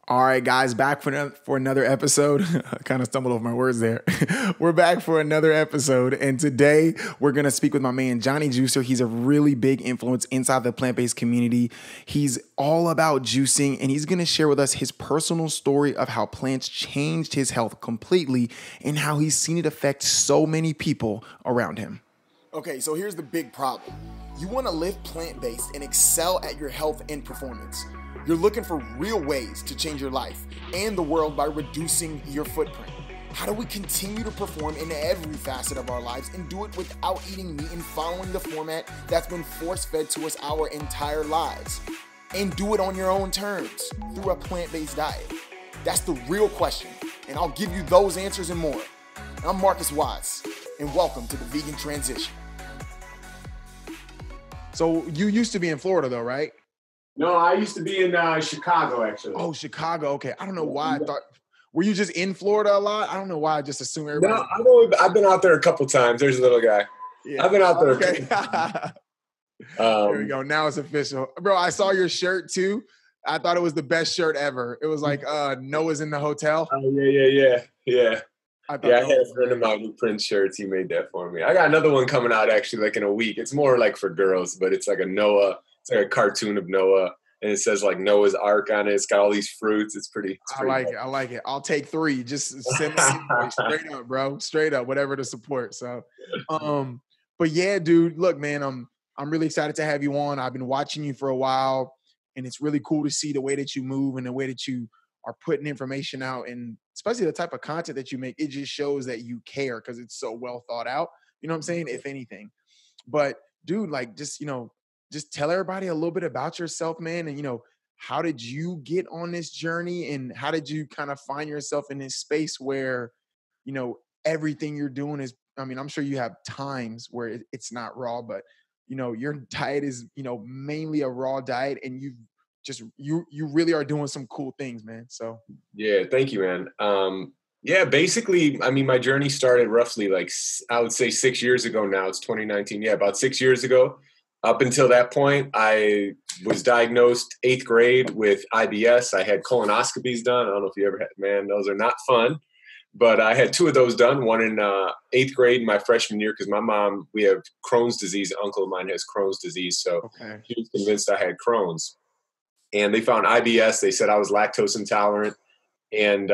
All right, guys, back for another episode. I kind of stumbled over my words there. We're back for another episode, and today we're going to speak with my man, Jonny Juicer. He's a really big influence inside the plant-based community. He's all about juicing, and he's going to share with us his personal story of how plants changed his health completely and how he's seen it affect so many people around him. Okay, so here's the big problem. You want to live plant-based and excel at your health and performance. You're looking for real ways to change your life and the world by reducing your footprint. How do we continue to perform in every facet of our lives and do it without eating meat and following the format that's been force-fed to us our entire lives? And do it on your own terms through a plant-based diet? That's the real question, and I'll give you those answers and more. I'm Marcus Watts, and welcome to the Vegan Transition. So you used to be in Florida though, right? No, I used to be in Chicago, actually. Oh, Chicago. Okay. I don't know why I thought, were you just in Florida a lot? I don't know why I just assumed everybody. No, I've been out there a couple times. There's a little guy. Yeah. I've been out there. Okay. There we go. Now it's official. Bro, I saw your shirt too. I thought it was the best shirt ever. It was like Noah's in the hotel. Oh, yeah. I had a friend of mine who prints shirts. He made that for me. I got another one coming out actually like in a week. It's more like for girls, but it's like a Noah. It's like a cartoon of Noah, and it says like Noah's Ark on it. It's got all these fruits. It's pretty I like it. I'll take 3. Just send me straight up, bro. Straight up, whatever to support. So, but yeah, dude. Look, man, I'm really excited to have you on. I've been watching you for a while, and it's really cool to see the way that you move and the way that you are putting information out, and especially the type of content that you make. It just shows that you care because it's so well thought out. You know what I'm saying? If anything, but dude, like just tell everybody a little bit about yourself, man. And, how did you get on this journey and how did you kind of find yourself in this space where, everything you're doing is, I'm sure you have times where it's not raw, but, your diet is, mainly a raw diet and you really are doing some cool things, man. So. Yeah. Thank you, man. Yeah, basically, my journey started roughly like, I would say 6 years ago now. It's 2019. Yeah, about 6 years ago. Up until that point, I was diagnosed 8th grade with IBS. I had colonoscopies done. I don't know if you ever had, man, those are not fun. But I had 2 of those done, one in 8th grade my freshman year because my mom, we have Crohn's disease. An uncle of mine has Crohn's disease. So She was convinced I had Crohn's. And they found IBS. They said I was lactose intolerant and,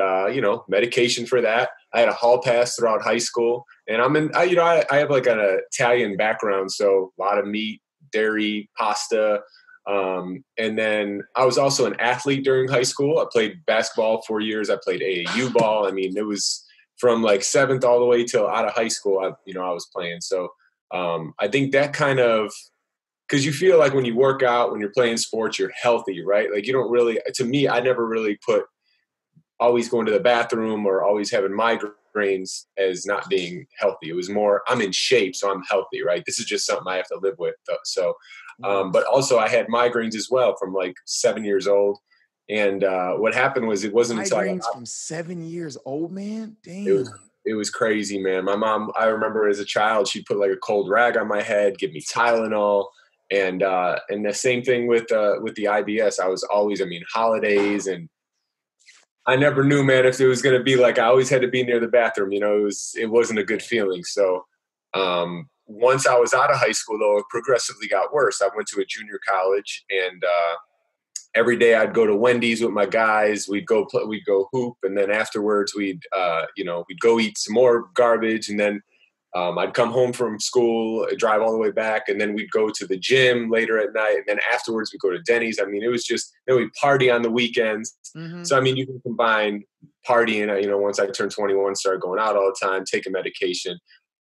medication for that. I had a hall pass throughout high school. And I have like an Italian background, so a lot of meat, dairy, pasta. And then I was also an athlete during high school. I played basketball 4 years. I played AAU ball. It was from like 7th all the way till out of high school. I was playing. So I think that kind of, because you feel like when you work out, when you're playing sports, you're healthy, right? Like you don't really, to me, I never really put always going to the bathroom or always having migraines as not being healthy. It was more, I'm in shape, so I'm healthy, right? This is just something I have to live with. So, but also I had migraines as well from like 7 years old. And what happened was it wasn't until migraines from 7 years old, man. Damn. It was crazy, man. My mom, I remember as a child, she'd put like a cold rag on my head, give me Tylenol. And the same thing with the IBS. I was always, holidays and I never knew, man, if it was going to be like I always had to be near the bathroom. It wasn't a good feeling. So once I was out of high school, though, it progressively got worse. I went to a junior college, and every day I'd go to Wendy's with my guys. We'd go hoop, and then afterwards we'd go eat some more garbage, and then I'd come home from school, drive all the way back, and then we'd go to the gym later at night. And then afterwards we'd go to Denny's. It was just, then we'd party on the weekends. Mm-hmm. So, you can combine partying, once I turned 21, started going out all the time, taking medication.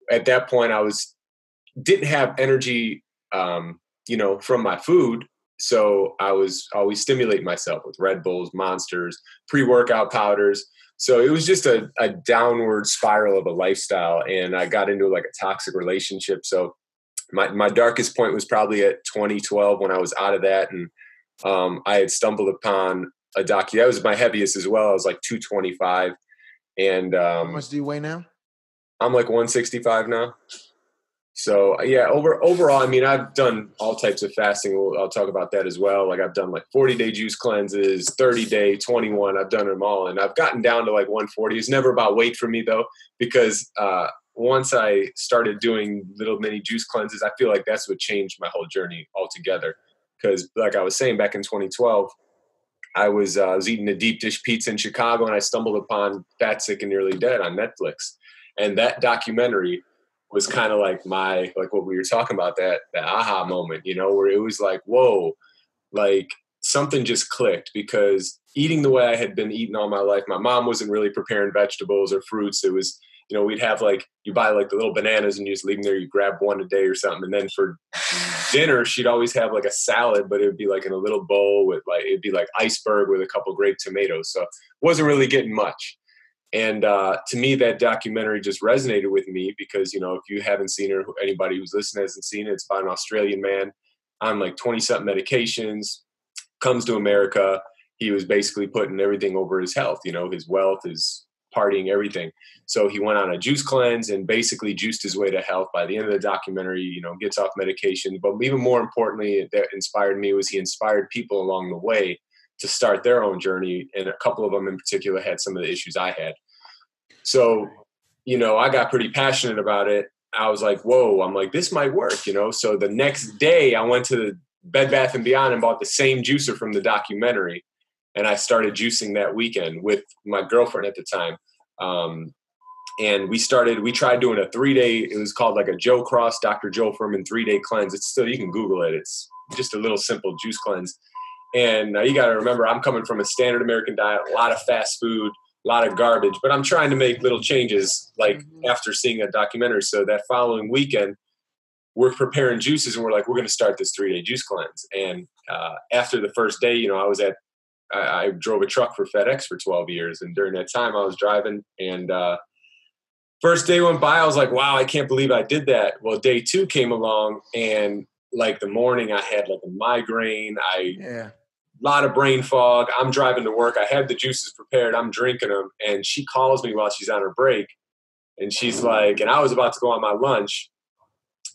At that point didn't have energy, from my food. So I was always stimulating myself with Red Bulls, Monsters, pre-workout powders. So it was just a downward spiral of a lifestyle, and I got into like a toxic relationship. So my darkest point was probably at 2012 when I was out of that, and I had stumbled upon a docu. That was my heaviest as well. I was like 225, and how much do you weigh now? I'm like 165 now. So yeah, overall, I mean, I've done all types of fasting. I'll talk about that as well. Like I've done like 40-day juice cleanses, 30-day, 21. I've done them all, and I've gotten down to like 140. It's never about weight for me though, because once I started doing little mini juice cleanses, I feel like that's what changed my whole journey altogether. Because like I was saying, back in 2012, I was eating a deep dish pizza in Chicago, and I stumbled upon Fat, Sick, and Nearly Dead on Netflix, and that documentary was kind of like what we were talking about, that aha moment, where it was like, whoa, like something just clicked, because eating the way I had been eating all my life, my mom wasn't really preparing vegetables or fruits. It was, we'd have like, you buy like the little bananas and you just leave them there. You grab one a day or something. And then for dinner, she'd always have like a salad, but it would be like in a little bowl with like, it'd be like iceberg with a couple grape tomatoes. So wasn't really getting much. And to me, that documentary just resonated with me because, if you haven't seen it, or anybody who's listening hasn't seen it, it's about an Australian man on like 20-something medications, comes to America. He was basically putting everything over his health, his wealth, his partying, everything. So he went on a juice cleanse and basically juiced his way to health. By the end of the documentary, gets off medication. But even more importantly, that inspired me was he inspired people along the way to start their own journey. And a couple of them in particular had some of the issues I had. So, I got pretty passionate about it. I was like, whoa, I'm like, this might work, So the next day I went to the Bed Bath & Beyond and bought the same juicer from the documentary. And I started juicing that weekend with my girlfriend at the time. And we tried doing a 3-day, it was called like a Joe Cross, Dr. Joe Furman 3-day cleanse. It's still, you can Google it. It's just a little simple juice cleanse. And you got to remember, I'm coming from a standard American diet, a lot of fast food, a lot of garbage, but I'm trying to make little changes like after seeing a documentary. So that following weekend, we're preparing juices and we're like, we're going to start this 3-day juice cleanse. And after the first day, I drove a truck for FedEx for 12 years. And during that time I was driving, and first day went by, I was like, wow, I can't believe I did that. Well, day 2 came along, and like the morning I had like a migraine. A lot of brain fog. I'm driving to work. I had the juices prepared. I'm drinking them. And she calls me while she's on her break. And she's like, and I was about to go on my lunch,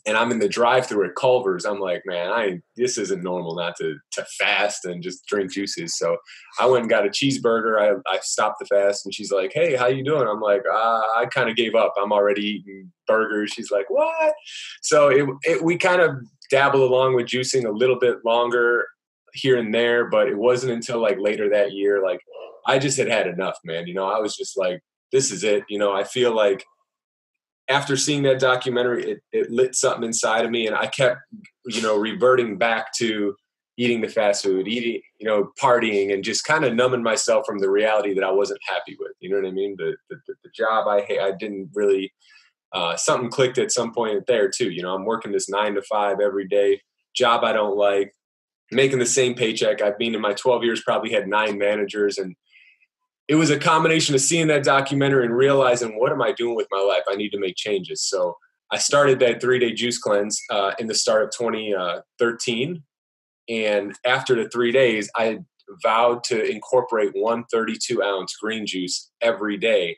and I'm in the drive-thru at Culver's. I'm like, man, this isn't normal not to fast and just drink juices. So I went and got a cheeseburger. I stopped the fast, and she's like, hey, how you doing? I'm like, I kind of gave up. I'm already eating burgers. She's like, what? So we kind of dabble along with juicing a little bit longer here and there, but it wasn't until like later that year, like I just had enough, man. I was just like, this is it. I feel like after seeing that documentary, it lit something inside of me, and I kept, reverting back to eating the fast food, eating, partying, and just kind of numbing myself from the reality that I wasn't happy with. You know what I mean? The job I didn't really, something clicked at some point there too. I'm working this 9 to 5 every day, job I don't like, making the same paycheck. I've been in my 12 years, probably had 9 managers, and it was a combination of seeing that documentary and realizing, what am I doing with my life? I need to make changes. So I started that 3-day juice cleanse in the start of 2013. And after the 3 days, I vowed to incorporate 1 32-ounce green juice every day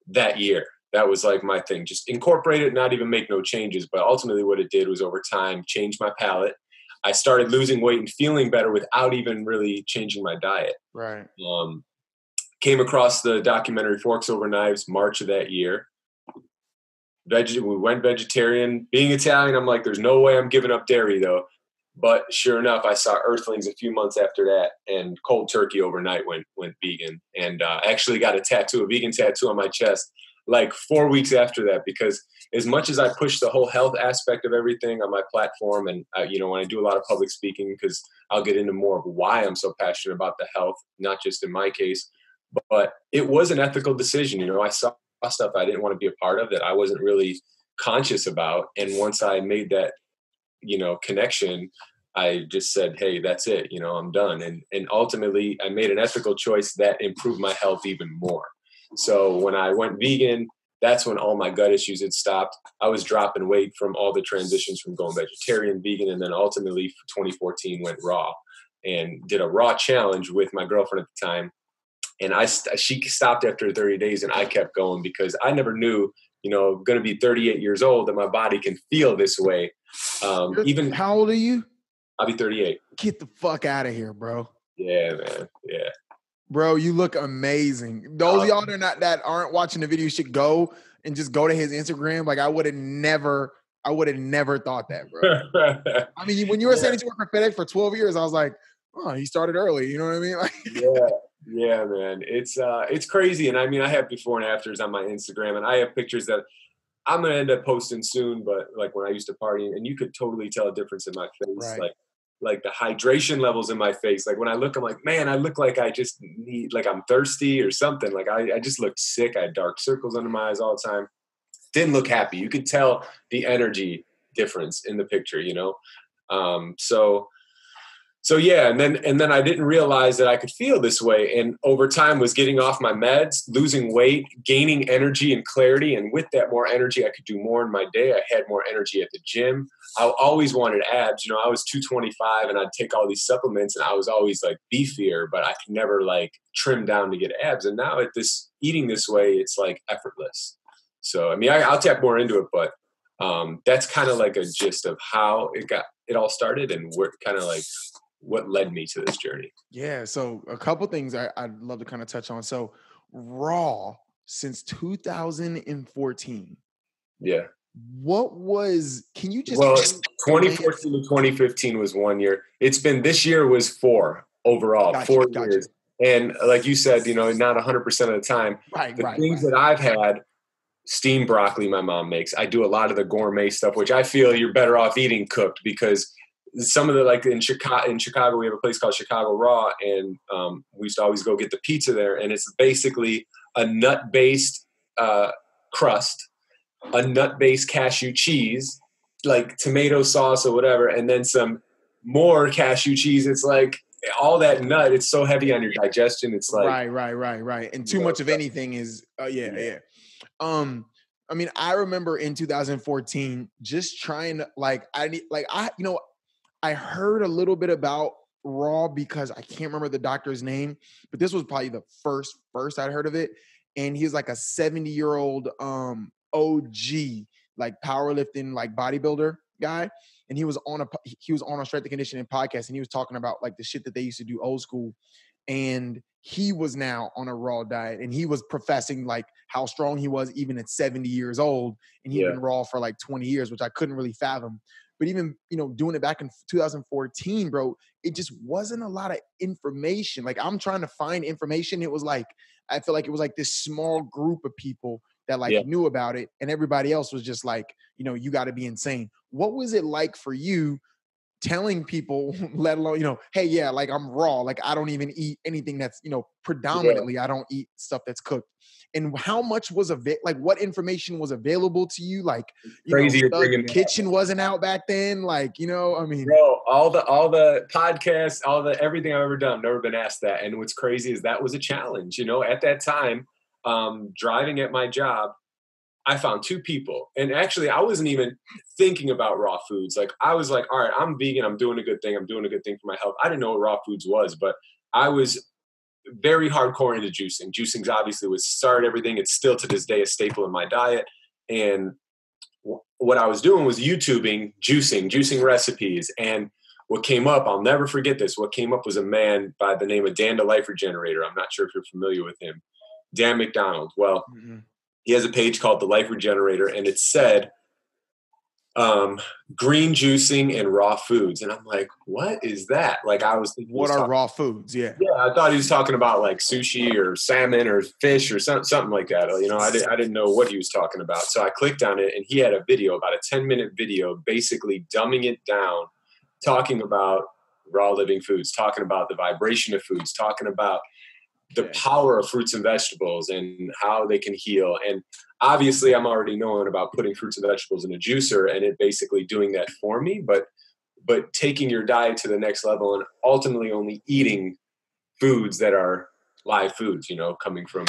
that year. That was like my thing. Just incorporate it, not even make no changes. But ultimately what it did was, over time, change my palate. I started losing weight and feeling better without even really changing my diet. Right. Came across the documentary Forks Over Knives, March of that year. We went vegetarian. Being Italian, I'm like, there's no way I'm giving up dairy, though. But sure enough, I saw Earthlings a few months after that, and cold turkey overnight went vegan. And actually got a vegan tattoo on my chest, like 4 weeks after that, because as much as I push the whole health aspect of everything on my platform, and when I do a lot of public speaking, because I'll get into more of why I'm so passionate about the health, not just in my case, but it was an ethical decision. I saw stuff I didn't want to be a part of, that I wasn't really conscious about. And once I made that, connection, I just said, hey, that's it. I'm done. And ultimately I made an ethical choice that improved my health even more. So when I went vegan, that's when all my gut issues had stopped. I was dropping weight from all the transitions from going vegetarian, vegan, and then ultimately 2014 went raw, and did a raw challenge with my girlfriend at the time. And she stopped after 30 days, and I kept going because I never knew going to be 38 years old, that my body can feel this way. Even how old are you? I'll be 38. Get the fuck out of here, bro. Yeah, man. Yeah. Bro, you look amazing. Those of y'all that aren't watching the video should go and just go to his Instagram. Like I would have never thought that, bro. I mean, when you were saying that you worked for FedEx for 12 years, I was like, oh, he started early. You know what I mean? Like, yeah, man. It's crazy. And I mean, I have before and afters on my Instagram, and I have pictures that I'm going to end up posting soon, but like when I used to party, and you could totally tell a difference in my face. Right. Like the hydration levels in my face. Like when I look, I'm like, man, I look like I just need, like I'm thirsty or something. Like I just looked sick. I had dark circles under my eyes all the time. Didn't look happy. You could tell the energy difference in the picture, So yeah, and then I didn't realize that I could feel this way. And over time was getting off my meds, losing weight, gaining energy and clarity. And with that more energy, I could do more in my day. I had more energy at the gym. I always wanted abs. I was 225 and I'd take all these supplements and I was always like beefier, but I could never like trim down to get abs. And now eating this way, it's like effortless. So, I mean, I'll tap more into it, but that's kind of like a gist of how it all started and where kind of like what led me to this journey. Yeah. So a couple things I'd love to kind of touch on. So Raw since 2014. Yeah. Can you just? Well, 2014 to 2015 was 1 year. This year was 4 overall, gotcha, 4 years. And like you said, not 100% of the time. The things that I've had, steamed broccoli my mom makes. I do a lot of the gourmet stuff, which I feel you're better off eating cooked, because some of the, like in Chicago, we have a place called Chicago Raw, and we used to always go get the pizza there, and it's basically a nut-based crust, a nut-based cashew cheese, like tomato sauce or whatever, and then some more cashew cheese. It's like all that nut. It's so heavy on your digestion. It's like right. And too much of anything is yeah. I mean, I remember in 2014 just trying to I heard a little bit about Raw because I can't remember the doctor's name, but this was probably the first I'd heard of it. And he was like a 70-year-old OG, like powerlifting, like bodybuilder guy. And he was on a strength and conditioning podcast, and he was talking about like the shit that they used to do old school. And he was now on a raw diet, and he was professing like how strong he was even at 70 years old. And he'd been raw for like 20 years, which I couldn't really fathom. But even, doing it back in 2014, bro, it just wasn't a lot of information. Like I'm trying to find information. It was like, I feel like it was like this small group of people that knew about it. And everybody else was just like, you got to be insane. What was it like for you telling people, let alone, hey, yeah, like I'm raw. Like I don't even eat anything that's, predominantly I don't eat stuff that's cooked. And how much was like what information was available to you? Like, crazy. The kitchen wasn't out back then. Like, I mean, bro, all the podcasts, everything I've ever done, never been asked that. And what's crazy is that was a challenge, at that time, driving at my job, I found 2 people. And actually, I wasn't even thinking about raw foods. Like, I was like, all right, I'm vegan. I'm doing a good thing. I'm doing a good thing for my health. I didn't know what raw foods was, but I was very hardcore into juicing. Juicing's obviously what started everything. It's still to this day a staple in my diet. And what I was doing was YouTubing juicing recipes. And what came up, I'll never forget this. What came up was a man by the name of Dan the Life Regenerator. I'm not sure if you're familiar with him. Dan McDonald. Well, he has a page called The Life Regenerator, and it said green juicing and raw foods. And I'm like, what is that? Like I was thinking, what are raw foods? Yeah. Yeah. I thought he was talking about like sushi or salmon or fish or something like that. I didn't know what he was talking about. So I clicked on it, and he had a video, about a 10-minute video, basically dumbing it down, talking about raw living foods, talking about the vibration of foods, talking about the power of fruits and vegetables and how they can heal. And obviously I'm already knowing about putting fruits and vegetables in a juicer and it basically doing that for me, but taking your diet to the next level and ultimately only eating foods that are live foods, coming from,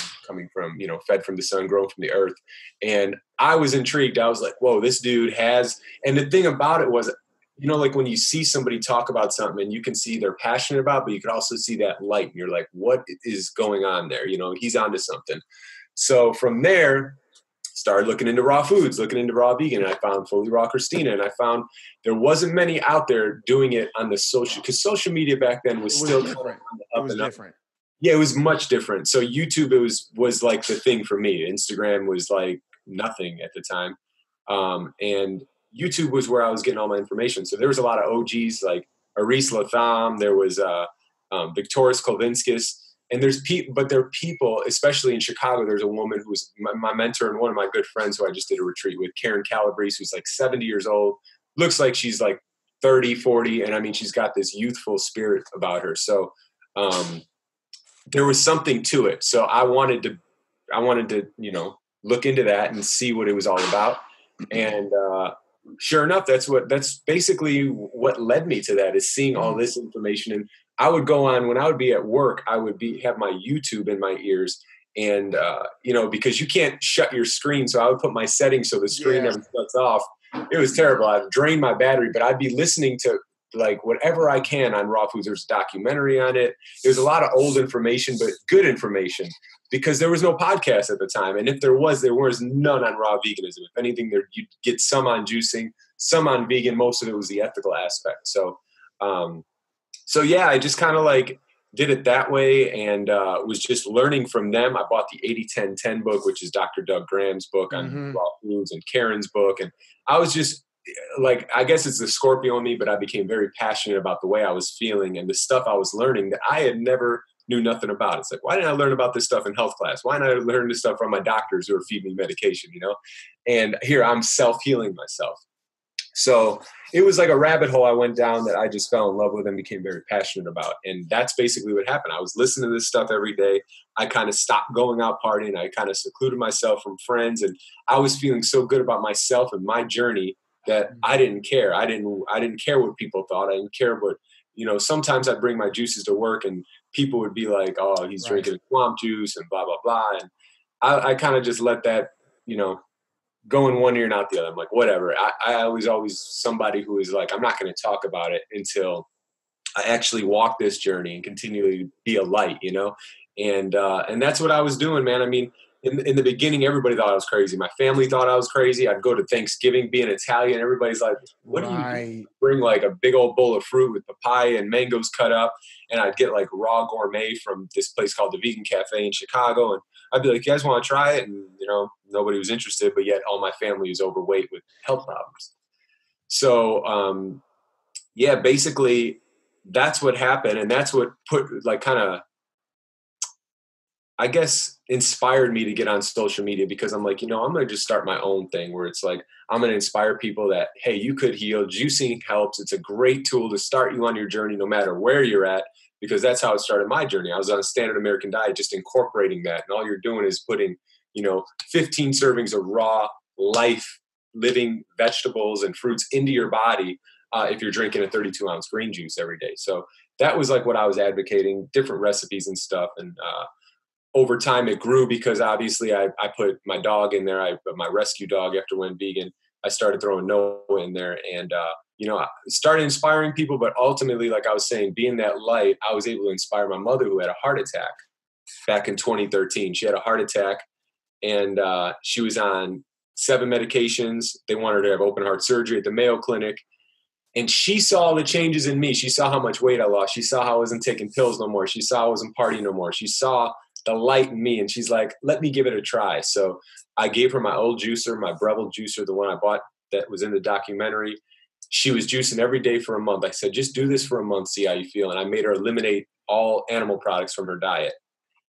fed from the sun, grown from the earth. And I was intrigued. I was like, whoa, this dude has, and the thing about it was, like when you see somebody talk about something and you can see they're passionate about, but you can also see that light and you're like, what is going on there? He's onto something. So from there, started looking into raw foods, looking into raw vegan, and I found Fully Raw Christina, and I found there wasn't many out there doing it on the social, because social media back then was still different. Kind of It up was and up. different. Yeah, it was much different. So YouTube, it was like the thing for me. Instagram was like nothing at the time, and YouTube was where I was getting all my information. So there was a lot of OGs like Aris Latham. There was Victoris Kolvinskis. And but there are people, especially in Chicago, there's a woman who was my mentor and one of my good friends who I just did a retreat with, Karen Calabrese, who's like 70 years old, looks like she's like 30, 40. And I mean, she's got this youthful spirit about her. So there was something to it. So I wanted to, look into that and see what it was all about. And sure enough, that's basically what led me to that, is seeing all this information. And I would go on when I would be at work, I would have my YouTube in my ears, and because you can't shut your screen. So I would put my settings so the screen never shuts off. It was terrible. I'd drain my battery, but I'd be listening to like whatever I can on raw foods. There's a documentary on it. There's a lot of old information, but good information, because there was no podcast at the time. And if there was none on raw veganism. If anything, you'd get some on juicing, some on vegan. Most of it was the ethical aspect. So yeah, I just kind of like did it that way, and was just learning from them. I bought the 80-10-10 book, which is Dr. Doug Graham's book on raw foods, and Karen's book. And I was just like, I guess it's the Scorpio in me, but I became very passionate about the way I was feeling and the stuff I was learning that I had never knew nothing about. It's like, why didn't I learn about this stuff in health class? Why didn't I learn this stuff from my doctors who are feeding me medication, And here I'm self-healing myself. So it was like a rabbit hole I went down that I just fell in love with and became very passionate about. And that's basically what happened. I was listening to this stuff every day. I kind of stopped going out partying. I kind of secluded myself from friends. And I was feeling so good about myself and my journey that I didn't care. I didn't care what people thought. I didn't care what, sometimes I'd bring my juices to work and people would be like, oh, he's drinking a swamp juice and blah, blah, blah. And I kind of just let that, go in one ear and out the other. I'm like, whatever. I was always somebody who is like, I'm not going to talk about it until I actually walk this journey and continually be a light, and that's what I was doing, man. I mean, in the beginning, everybody thought I was crazy. My family thought I was crazy. I'd go to Thanksgiving being Italian. Everybody's like, what do you do? Bring like a big old bowl of fruit with papaya and mangoes cut up. And I'd get like raw gourmet from this place called the Vegan Cafe in Chicago. And I'd be like, you guys want to try it? And, nobody was interested, but yet all my family is overweight with health problems. So, basically that's what happened. And that's what put like kind of, I guess, inspired me to get on social media, because I'm like, I'm going to just start my own thing where it's like, I'm going to inspire people that, hey, you could heal. Juicing helps. It's a great tool to start you on your journey, no matter where you're at, because that's how it started my journey. I was on a standard American diet, just incorporating that. And all you're doing is putting, 15 servings of raw, life, living vegetables and fruits into your body if you're drinking a 32-ounce green juice every day. So that was like what I was advocating, different recipes and stuff. And over time it grew, because obviously I put my dog in there. I put my rescue dog after I went vegan. I started throwing Noah in there, and I started inspiring people. But ultimately, like I was saying, being that light, I was able to inspire my mother, who had a heart attack back in 2013. She had a heart attack, and she was on 7 medications. They wanted her to have open heart surgery at the Mayo Clinic. And she saw the changes in me. She saw how much weight I lost. She saw how I wasn't taking pills no more. She saw I wasn't partying no more. She saw the light in me, and she's like, let me give it a try. So I gave her my old juicer, my Breville juicer, the one I bought that was in the documentary. She was juicing every day for a month. I said, just do this for a month, see how you feel. And I made her eliminate all animal products from her diet.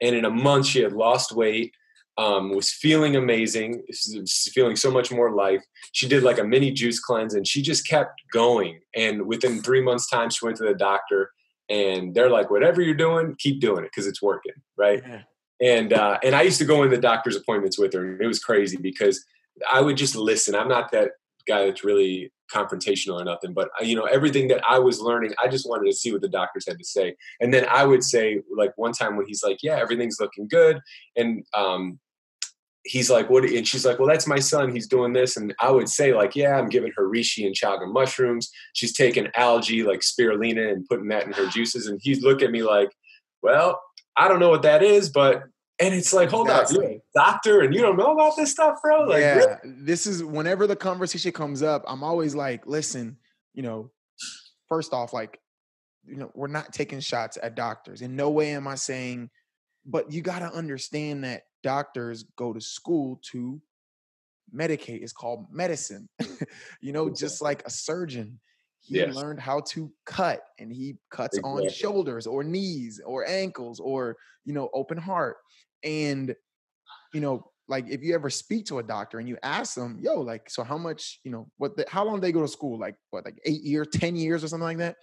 And in a month, she had lost weight, was feeling amazing, was feeling so much more life. She did like a mini juice cleanse, and she just kept going. And within 3 months' time, she went to the doctor, and they're like, whatever you're doing, keep doing it, because it's working, right? Yeah. And I used to go in the doctor's appointments with her, and it was crazy because I would just listen. I'm not that guy that's really confrontational or nothing, but everything that I was learning, I just wanted to see what the doctors had to say. And then I would say, like one time when he's like, yeah, everything's looking good. And he's like, what? And she's like, well, that's my son. He's doing this. And I would say like, yeah, I'm giving her reishi and chaga mushrooms. She's taking algae like spirulina and putting that in her juices. And he'd look at me like, well, I don't know what that is, but And it's like, hold up, you're a Exactly. doctor and you don't know about this stuff, bro? Like, really? Yeah. This is whenever the conversation comes up, I'm always like, listen, first off, like, we're not taking shots at doctors. In no way am I saying, but you got to understand that doctors go to school to medicate. It's called medicine. Just Exactly. like a surgeon, he Yes, learned how to cut, and he cuts on exactly. shoulders or knees or ankles or, open heart. And, like if you ever speak to a doctor and you ask them, yo, like, so how much, how long they go to school? Like what, like 8 years, 10 years or something like that?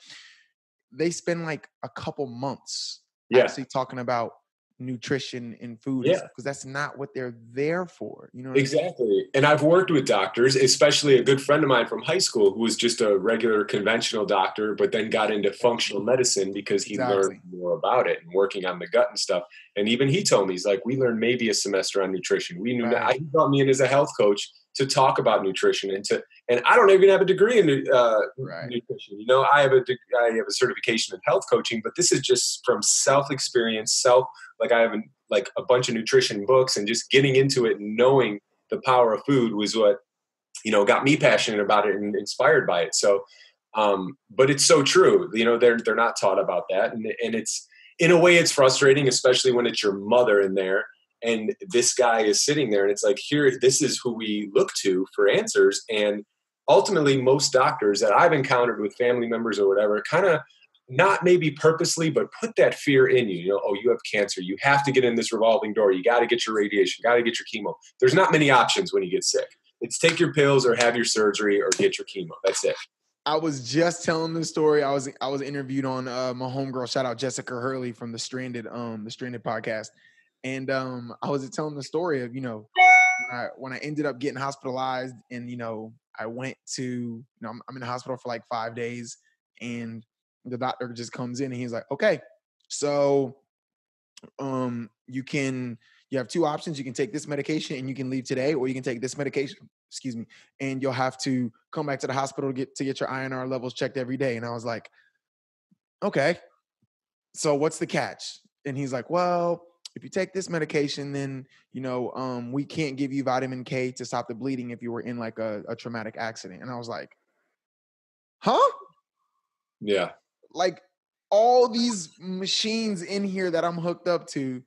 They spend like a couple months Yeah. actually talking about nutrition and food and Yeah. stuff because that's not what they're there for. You know what I mean? Exactly. And I've worked with doctors, especially a good friend of mine from high school who was just a regular conventional doctor, but then got into functional medicine because he learned Exactly. more about it and working on the gut and stuff. And even he told me, he's like, we learned maybe a semester on nutrition. We knew Right. he brought me in as a health coach to talk about nutrition and I don't even have a degree in Right. nutrition. I have a certification in health coaching, but this is just from self experience, like I have like a bunch of nutrition books and just getting into it and knowing the power of food was what got me passionate about it and inspired by it. So but it's so true, they're not taught about that, and it's, in a way, it's frustrating, especially when it's your mother in there and this guy is sitting there and it's like, here, this is who we look to for answers. And ultimately most doctors that I've encountered with family members or whatever kind of, not maybe purposely, but put that fear in you. Oh, you have cancer, you have to get in this revolving door, you got to get your radiation, got to get your chemo. There's not many options when you get sick. It's take your pills or have your surgery or get your chemo. That's it. I was just telling the story. I was interviewed on my homegirl, shout out Jessica Hurley from the Stranded podcast. And I was telling the story of, when I ended up getting hospitalized and, I went to, I'm in the hospital for like 5 days, and the doctor just comes in and he's like, okay, so you have two options. You can take this medication and you can leave today, or you can take this medication, excuse me, and you'll have to come back to the hospital to get your INR levels checked every day. And I was like, okay, so what's the catch? And he's like, well, if you take this medication, then we can't give you vitamin K to stop the bleeding if you were in like a traumatic accident. And I was like, huh? Yeah. Like all these machines in here that I'm hooked up to.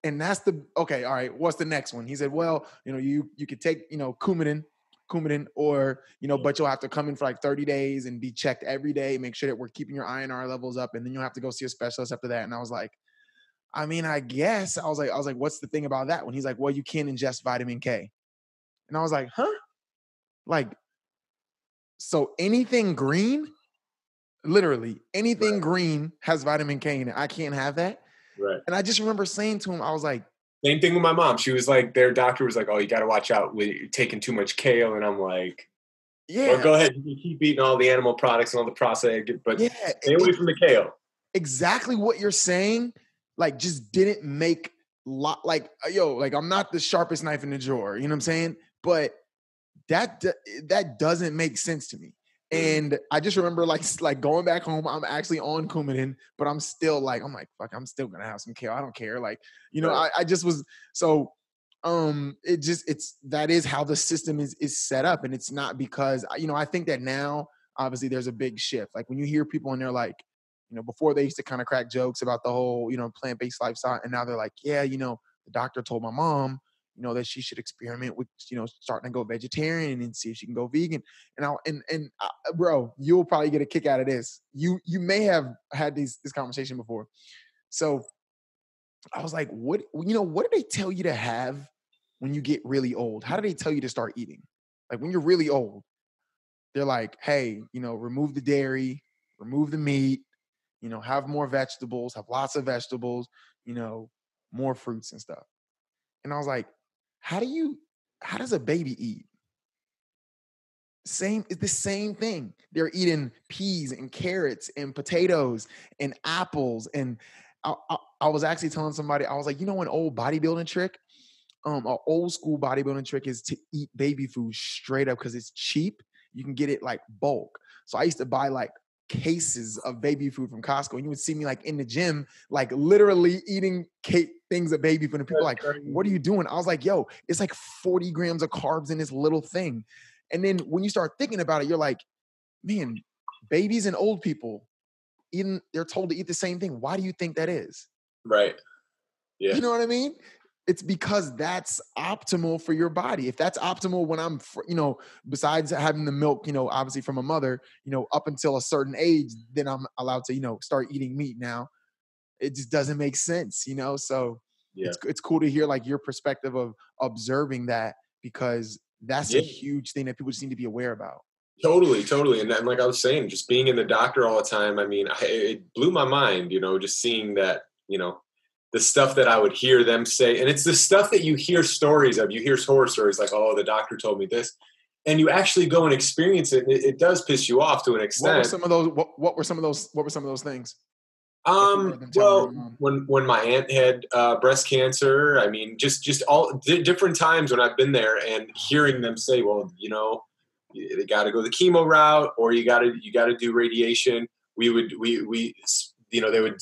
And that's okay. All right. What's the next one? He said, well, you could take, Coumadin, or, but you'll have to come in for like 30 days and be checked every day, make sure that we're keeping your INR levels up. And then you'll have to go see a specialist after that. And I was like, I mean, I guess I was like, what's the thing about that one? He's like, well, you can't ingest vitamin K. And I was like, huh? Like, so anything green, literally anything Right. green has vitamin K in it. I can't have that. Right. And I just remember saying to him, I was like, Same thing with my mom. She was like, their doctor was like, oh, you got to watch out with taking too much kale. And I'm like, well, yeah, go ahead. You can keep eating all the animal products and all the processed, but yeah, stay away from the kale. exactly what you're saying, like, just didn't make like, yo, like, I'm not the sharpest knife in the drawer, you know what I'm saying? But that doesn't make sense to me. And I just remember like going back home, I'm actually on Coumadin, but I'm like, fuck, I'm still gonna have some kale. I don't care. Like, Right. I just was so it's that is how the system is set up. And it's not because I think that now obviously there's a big shift. Like when you hear people and they're like, before they used to kind of crack jokes about the whole, plant-based lifestyle, and now they're like, yeah, the doctor told my mom, that she should experiment with, starting to go vegetarian and see if she can go vegan. Bro, you'll probably get a kick out of this. You may have had this conversation before. So I was like, what do they tell you to have when you get really old? How do they tell you to start eating? Like when you're really old, they're like, hey, remove the dairy, remove the meat, have more vegetables, have lots of vegetables, more fruits and stuff. And I was like, how does a baby eat? It's the same thing. They're eating peas and carrots and potatoes and apples. And I was actually telling somebody, I was like, an old bodybuilding trick, an old school bodybuilding trick is to eat baby food straight up because it's cheap. You can get it like bulk. So I used to buy like cases of baby food from Costco. And you would see me like in the gym, like literally eating things of baby food. And people are like, what are you doing? I was like, yo, it's like 40 grams of carbs in this little thing. And then when you start thinking about it, you're like, man, babies and old people, even they're told to eat the same thing. Why do you think that is? Right. Yeah. You know what I mean? It's because that's optimal for your body. If that's optimal when I'm, besides having the milk, obviously from a mother, up until a certain age, then I'm allowed to, start eating meat now. It just doesn't make sense, So Yeah. it's cool to hear like your perspective of observing that, because that's a huge thing that people just need to be aware about. Totally. And then, like I was saying, just being in the doctor all the time, I mean, it blew my mind, just seeing that, the stuff that I would hear them say. And it's the stuff that you hear stories of. You hear horror stories like, oh, the doctor told me this. And you actually go and experience it. And it does piss you off to an extent. What were some of those? What were some of those things? Well, when my aunt had breast cancer, I mean, just all different times when I've been there and hearing them say, well, they got to go the chemo route, or you got to do radiation. We they would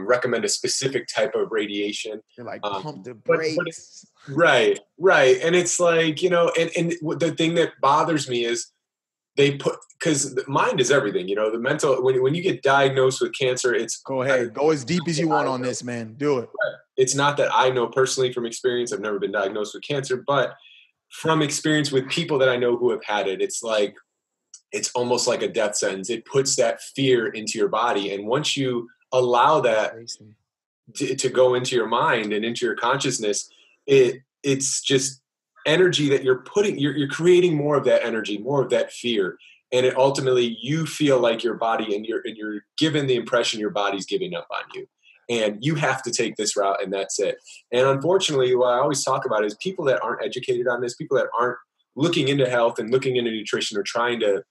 recommend a specific type of radiation. They're like, pump the brakes. Right. And it's like, and the thing that bothers me is they put, because the mind is everything, the mental, when you get diagnosed with cancer, it's go ahead, go as deep as you want on this, man. Do it. Right. It's not that I know personally from experience. I've never been diagnosed with cancer, but from experience with people that I know who have had it, it's like, it's almost like a death sentence. It puts that fear into your body. And once you allow that to go into your mind and into your consciousness, it's just energy that you're creating more of that energy, more of that fear. And it ultimately, you feel like your body and you're given the impression your body's giving up on you. And you have to take this route, and that's it. And unfortunately, what I always talk about is people that aren't educated on this, people that aren't looking into health and looking into nutrition or trying to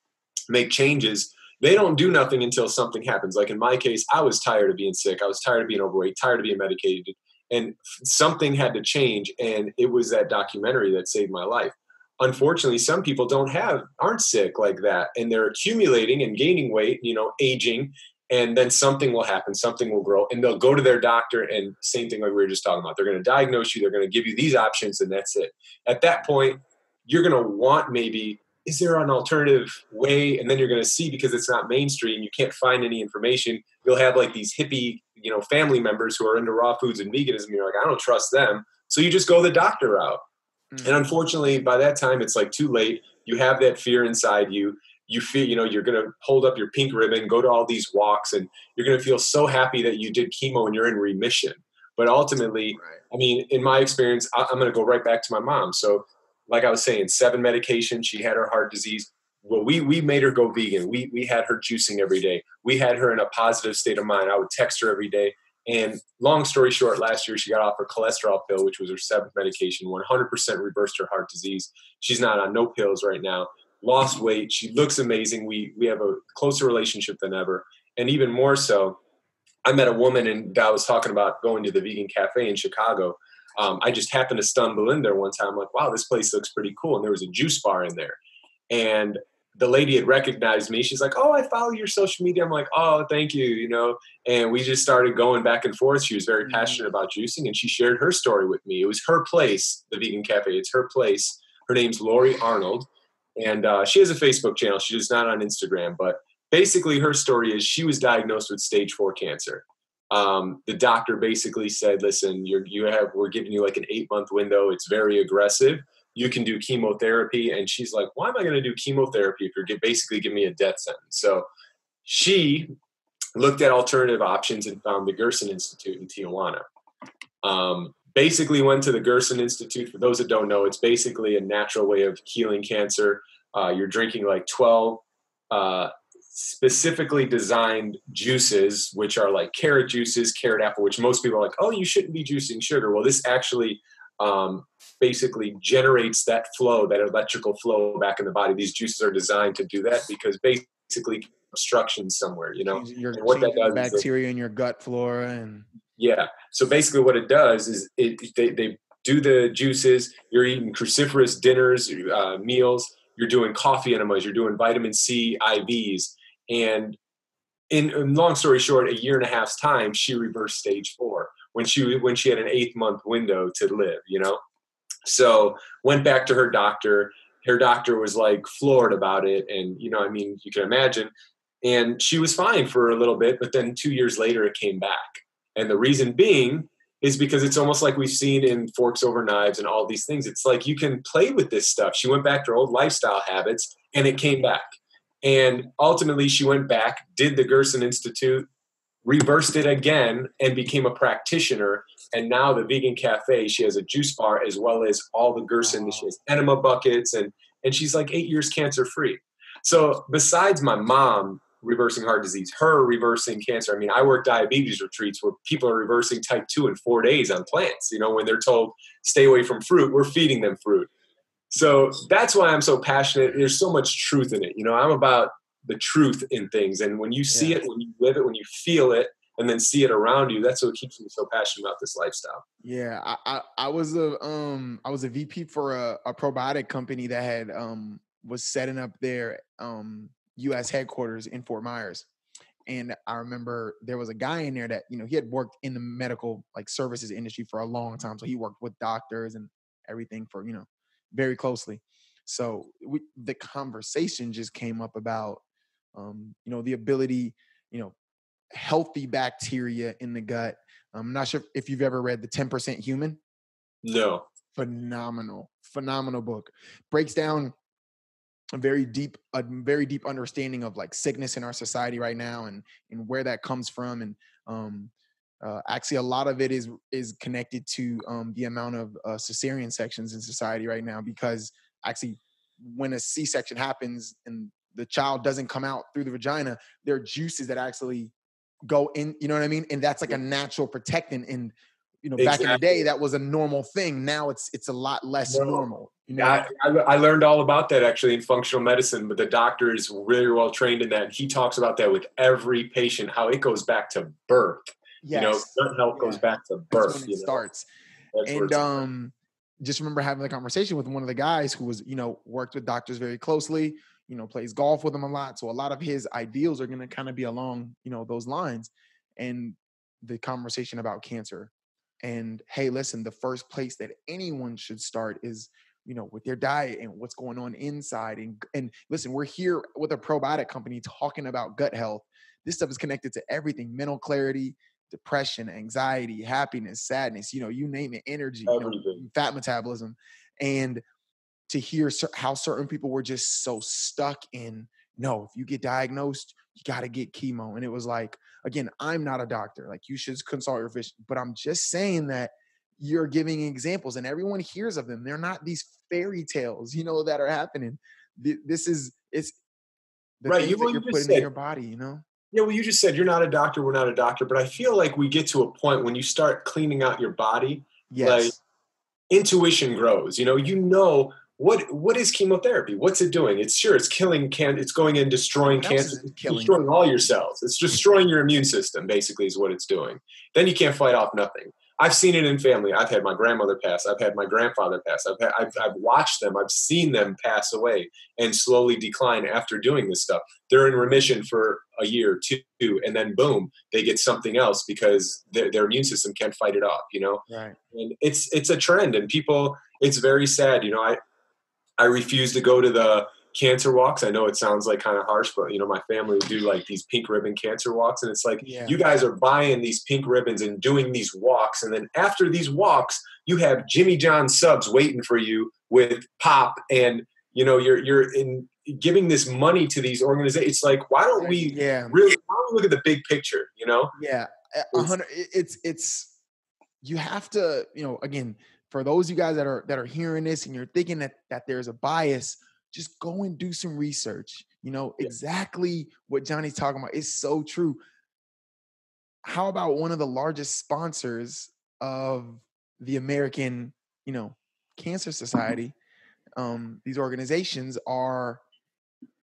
make changes, they don't do nothing until something happens. Like in my case, I was tired of being sick. I was tired of being overweight, tired of being medicated, and something had to change. And it was that documentary that saved my life. Unfortunately, some people aren't sick like that, and they're accumulating and gaining weight, aging, and then something will happen, something will grow, and they'll go to their doctor, and same thing like we were just talking about. They're going to diagnose you. They're going to give you these options, and that's it. At that point, you're going to want maybe, is there an alternative way? And then you're going to see, because it's not mainstream, you can't find any information. You'll have like these hippie, family members who are into raw foods and veganism. You're like, I don't trust them. So you just go the doctor route. Mm. And unfortunately, by that time, it's like too late. You have that fear inside you. You feel, you're going to hold up your pink ribbon, go to all these walks, and you're going to feel so happy that you did chemo and you're in remission. But ultimately, I mean, in my experience, I'm going to go right back to my mom. So like I was saying, 7 medications. She had her heart disease. Well, we made her go vegan. We had her juicing every day. We had her in a positive state of mind. I would text her every day. And long story short, last year she got off her cholesterol pill, which was her 7th medication, 100% reversed her heart disease. She's not on no pills right now. Lost weight. She looks amazing. We have a closer relationship than ever. And even more so, I met a woman and I was talking about going to the vegan cafe in Chicago. I just happened to stumble in there one time. I'm like, wow, this place looks pretty cool. And there was a juice bar in there. And the lady had recognized me. She's like, oh, I follow your social media. I'm like, oh, thank you, And we just started going back and forth. She was very passionate about juicing, and she shared her story with me. It was her place, the vegan cafe. It's her place. Her name's Lori Arnold. And she has a Facebook channel. She's not on Instagram. But basically her story is she was diagnosed with stage 4 cancer. The doctor basically said, listen, we're giving you like an 8-month window. It's very aggressive. You can do chemotherapy. And she's like, why am I going to do chemotherapy if you're basically giving me a death sentence? So she looked at alternative options and found the Gerson Institute in Tijuana. Basically went to the Gerson Institute. For those that don't know, it's basically a natural way of healing cancer. You're drinking like 12 specifically designed juices, which are like carrot juices, carrot apple, which most people are like, oh, you shouldn't be juicing sugar. Well, this actually basically generates that flow, that electrical flow back in the body. These juices are designed to do that because basically obstruction somewhere, You're and what that does bacteria in your gut flora. And yeah. So basically what it does is they do the juices. You're eating cruciferous dinners, meals. You're doing coffee enemas. You're doing vitamin C IVs. And in long story short, a year and a half's time, she reversed stage 4 when she had an 8-month window to live, you know? So went back to her doctor. Her doctor was like floored about it. And, you know, I mean, you can imagine. And she was fine for a little bit, but then 2 years later, it came back. And the reason being is because it's almost like we've seen in Forks Over Knives and all these things. It's like you can play with this stuff. She went back to her old lifestyle habits and it came back. And ultimately, she went back, did the Gerson Institute, reversed it again, and became a practitioner. And now the Vegan Cafe, she has a juice bar as well as all the Gerson. She has enema buckets, and she's like 8 years cancer free. So besides my mom reversing heart disease, her reversing cancer. I mean, I work diabetes retreats where people are reversing type 2 in 4 days on plants. You know, when they're told stay away from fruit, we're feeding them fruit. So that's why I'm so passionate. There's so much truth in it. You know, I'm about the truth in things. And when you see it, when you live it, when you feel it, and then see it around you, that's what keeps me so passionate about this lifestyle. Yeah. I was a VP for a probiotic company that had was setting up their US headquarters in Fort Myers. And I remember there was a guy in there that, you know, he had worked in the medical like services industry for a long time. So he worked with doctors and everything for, you know, very closely. So the conversation just came up about, you know, the ability, you know, healthy bacteria in the gut. I'm not sure if you've ever read The 10% Human. No. Phenomenal book. Breaks down a very deep understanding of like sickness in our society right now and where that comes from. And actually a lot of it is connected to the amount of cesarean sections in society right now, because actually when a C-section happens and the child doesn't come out through the vagina, there are juices that actually go in, you know what I mean? And that's like a natural protectant. And, you know, back in the day, that was a normal thing. Now it's a lot less normal. You know? I learned all about that actually in functional medicine, but the doctor is really well trained in that. And he talks about that with every patient, how it goes back to birth. Yes. You know, gut health goes back to birth. That's when it starts. That's and just remember having a conversation with one of the guys who was, you know, worked with doctors very closely, you know, plays golf with them a lot. So a lot of his ideals are going to kind of be along, you know, those lines. And the conversation about cancer. And hey, listen, the first place that anyone should start is, you know, with their diet and what's going on inside. And listen, we're here with a probiotic company talking about gut health. This stuff is connected to everything: mental clarity, depression, anxiety, happiness, sadness, you know, you name it, energy, you know, fat metabolism. And to hear how certain people were just so stuck in, no, if you get diagnosed, you got to get chemo. And it was like, again, I'm not a doctor. Like, you should consult your physician, but I'm just saying that you're giving examples and everyone hears of them. They're not these fairy tales, you know, that are happening. It's the right. things that you're putting in your body, you know? Yeah, well, you just said you're not a doctor, we're not a doctor, but I feel like we get to a point when you start cleaning out your body, like intuition grows. You know what is chemotherapy? What's it doing? It's killing cancer. It's going in destroying cancer. It's destroying all your cells. It's destroying your immune system. Basically, is what it's doing. Then you can't fight off nothing. I've seen it in family. I've had my grandmother pass. I've had my grandfather pass. I've watched them. I've seen them pass away and slowly decline after doing this stuff. They're in remission for a year, two, and then boom, they get something else because their immune system can't fight it off. You know, right? And it's a trend, and people. It's very sad. You know, I refuse to go to the cancer walks. I know it sounds like kind of harsh, but you know, my family would do like these pink ribbon cancer walks. And it's like, you guys are buying these pink ribbons and doing these walks. And then after these walks, you have Jimmy John subs waiting for you with pop. And, you know, you're in giving this money to these organizations. It's like, why don't we really look at the big picture, you know? Yeah. 100. It's, you have to, you know, again, for those of you guys that are hearing this and you're thinking that there's a bias, just go and do some research. You know, exactly what Johnny's talking about is so true. How about one of the largest sponsors of the American, you know, Cancer Society? These organizations are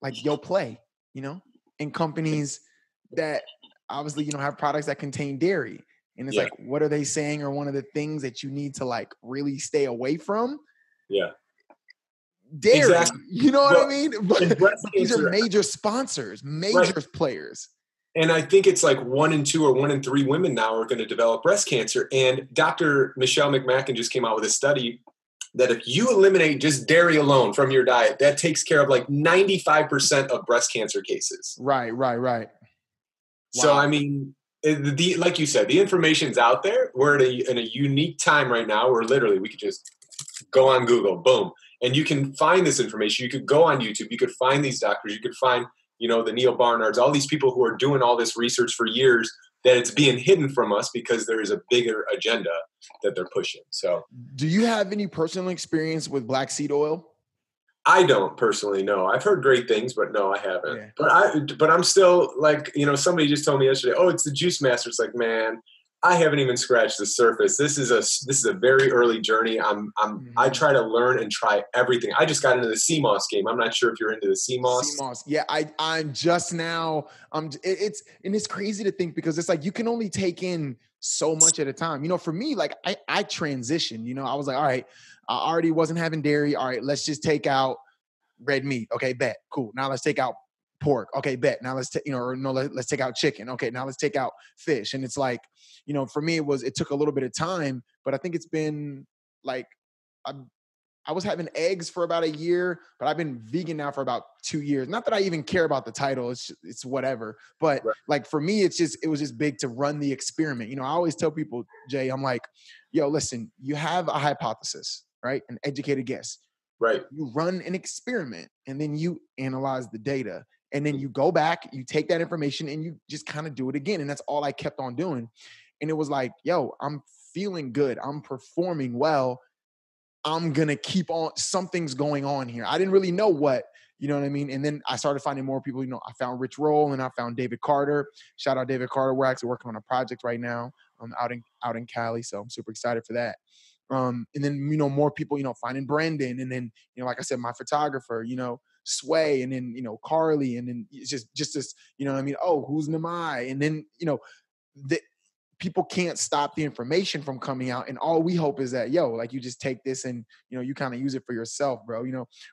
like YoPlay, you know, and companies that obviously, you know, have products that contain dairy. And it's like, what are they saying are one of the things that you need to like really stay away from? Yeah. Dairy, exactly. You know what I mean? But these are major sponsors, major players. And I think it's like 1 in 2 or 1 in 3 women now are going to develop breast cancer. And Dr. Michelle McMacken just came out with a study that if you eliminate just dairy alone from your diet, that takes care of like 95% of breast cancer cases. Right. So, Wow. I mean, like you said, the information's out there. We're in a unique time right now where literally we could just go on Google, boom, and you can find this information. You could go on YouTube. You could find these doctors. You could find, the Neil Barnards, all these people who are doing all this research for years that it's being hidden from us because there is a bigger agenda that they're pushing. So do you have any personal experience with black seed oil? I don't personally know. I've heard great things, but no, I haven't. Yeah. But I'm still like, somebody just told me yesterday, oh, it's the juice master. It's like, man, I haven't even scratched the surface. This is a very early journey. I try to learn and try everything. I just got into the CMOS game. I'm not sure if you're into the CMOS. CMOS. Yeah, I'm just now. It's crazy to think because it's like you can only take in so much at a time. For me, like I transitioned. I was like, all right, I already wasn't having dairy. All right, let's just take out red meat. Okay, bet. Cool. Now let's take out pork. Okay, bet. Now let's take, let's take out chicken. Okay, now let's take out fish. And it's like, for me, it took a little bit of time, but I think it's been like, I was having eggs for about a year, but I've been vegan now for about 2 years. Not that I even care about the title. It's whatever. But Right. like for me, it was just big to run the experiment. I always tell people, Jay, I'm like, yo, listen, you have a hypothesis, right? An educated guess. Right. You run an experiment and then you analyze the data. And then you go back, you take that information and you just kind of do it again. And that's all I kept on doing. And it was like, yo, I'm feeling good. I'm performing well. I'm going to keep on. Something's going on here. I didn't really know what, you know what I mean? And then I started finding more people. I found Rich Roll and I found David Carter. Shout out David Carter. We're actually working on a project right now out in Cali. So I'm super excited for that. And then, more people, finding Brendan. And then, like I said, my photographer, Sway, and then, Carly. And then it's just this, you know what I mean? Oh, who's Namai? And then, the people can't stop the information from coming out. And all we hope is that, like you just take this and, you kind of use it for yourself, bro.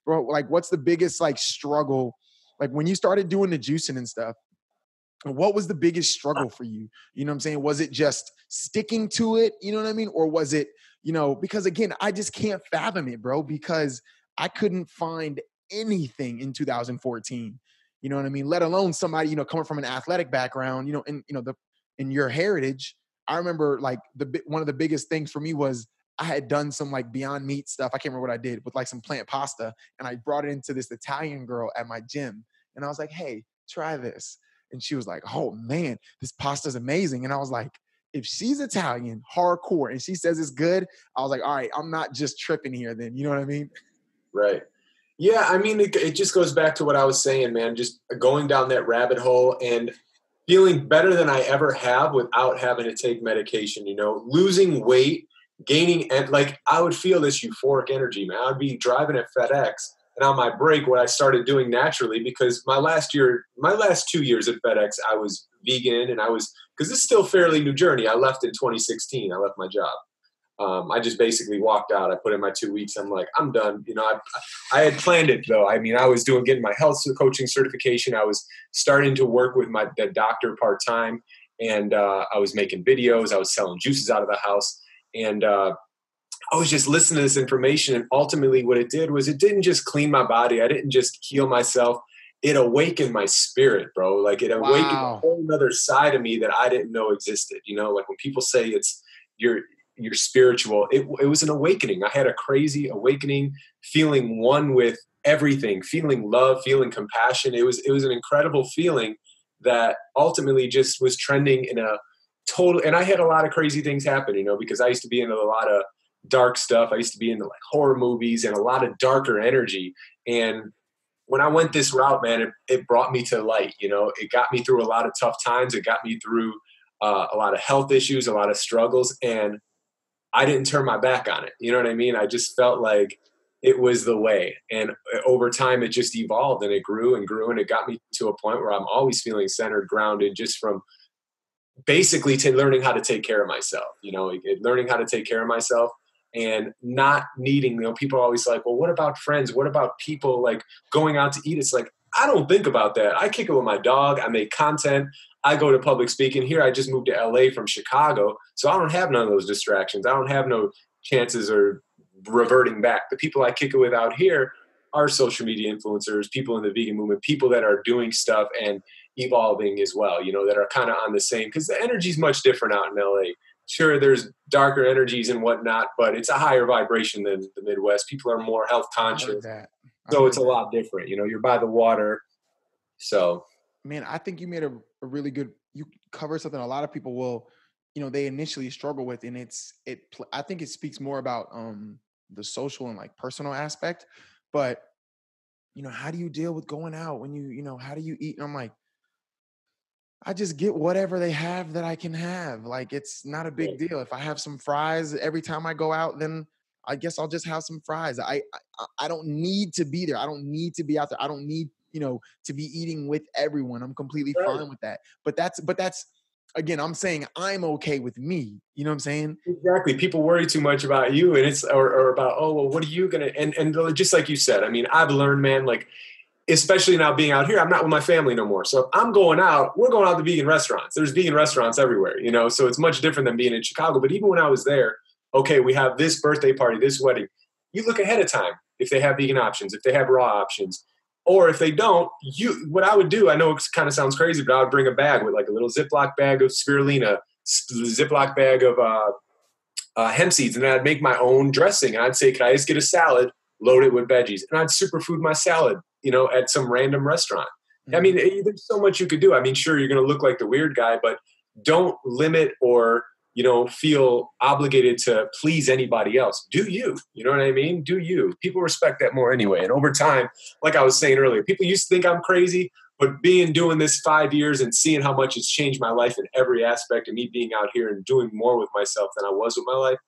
Bro, like what's the biggest like struggle? Like when you started doing the juicing and stuff, what was the biggest struggle for you? You know what I'm saying? Was it just sticking to it? You know what I mean? Or was it, because again, I just can't fathom it, bro, because I couldn't find anything in 2014. You know what I mean? Let alone somebody, coming from an athletic background, in your heritage. I remember like one of the biggest things for me was I had done some like Beyond Meat stuff. I can't remember what I did with like some plant pasta. And I brought it into this Italian girl at my gym. And I was like, hey, try this. And she was like, oh man, this pasta's amazing. And I was like, if she's Italian, hardcore, and she says it's good, I was like, all right, I'm not just tripping here then. You know what I mean? Right. Yeah. I mean, it just goes back to what I was saying, man, just going down that rabbit hole and feeling better than I ever have without having to take medication, losing weight, gaining, and like I would feel this euphoric energy, man. I'd be driving at FedEx. And on my break, what I started doing naturally, because my last 2 years at FedEx, I was vegan and because this is still a fairly new journey. I left in 2016. I left my job. I just basically walked out. I put in my 2 weeks. I'm like, I'm done. I had planned it though. I mean, I was getting my health coaching certification. I was starting to work with the doctor part-time, and I was making videos. I was selling juices out of the house. And I was just listening to this information, and ultimately what it did was it didn't just clean my body. I didn't just heal myself. It awakened my spirit, bro. Like it awakened a whole other side of me that I didn't know existed. Like when people say it's you're spiritual, it was an awakening. I had a crazy awakening, feeling one with everything, feeling love, feeling compassion. It was an incredible feeling that ultimately just was trending in a total, and I had a lot of crazy things happen, because I used to be into a lot of dark stuff. I used to be into like horror movies and a lot of darker energy. And when I went this route, man, it brought me to light. It got me through a lot of tough times. It got me through a lot of health issues, a lot of struggles, and I didn't turn my back on it. You know what I mean? I just felt like it was the way. And over time, it just evolved and it grew and grew. And it got me to a point where I'm always feeling centered, grounded, just from basically learning how to take care of myself, learning how to take care of myself and not needing, people are always like, well, what about friends? What about people like going out to eat? It's like, I don't think about that. I kick it with my dog. I make content. I go to public speaking here. I just moved to LA from Chicago. So I don't have none of those distractions. I don't have no chances or reverting back. The people I kick it with out here are social media influencers, people in the vegan movement, people that are doing stuff and evolving as well, you know, that are kind of on the same, because the energy is much different out in LA. Sure, there's darker energies and whatnot, but it's a higher vibration than the Midwest. People are more health I heard conscious. that. So it's a lot different. You know, you're by the water. So, man, I think you made a really good, you cover something a lot of people will, you know, they initially struggle with, and I think it speaks more about the social and like personal aspect, but you know, how do you deal with going out when you know, how do you eat? And I'm like, I just get whatever they have that I can have. Like, it's not a big deal. If I have some fries every time I go out, then I guess I'll just have some fries. I don't need to be there. I don't need to be out there. I don't need, you know, to be eating with everyone. I'm completely right. fine with that. But that's again, I'm saying I'm okay with me. You know what I'm saying? Exactly. People worry too much about you, and it's or about, oh well, what are you gonna, and just like you said, I mean, I've learned, man, like, especially now being out here, I'm not with my family no more. So if I'm going out, we're going out to vegan restaurants. There's vegan restaurants everywhere, you know, so it's much different than being in Chicago. But even when I was there, okay, we have this birthday party, this wedding. You look ahead of time if they have vegan options, if they have raw options, or if they don't, what I would do, I know it kind of sounds crazy, but I would bring a bag with like a little Ziploc bag of spirulina, Ziploc bag of hemp seeds, and then I'd make my own dressing. And I'd say, can I just get a salad, load it with veggies? And I'd superfood my salad, you know, at some random restaurant. I mean, there's so much you could do. I mean, sure, you're going to look like the weird guy, but don't limit or, you know, feel obligated to please anybody else. Do you? You know what I mean? Do you? People respect that more anyway. And over time, like I was saying earlier, people used to think I'm crazy, but doing this 5 years and seeing how much it's changed my life in every aspect, and me being out here and doing more with myself than I was with my life,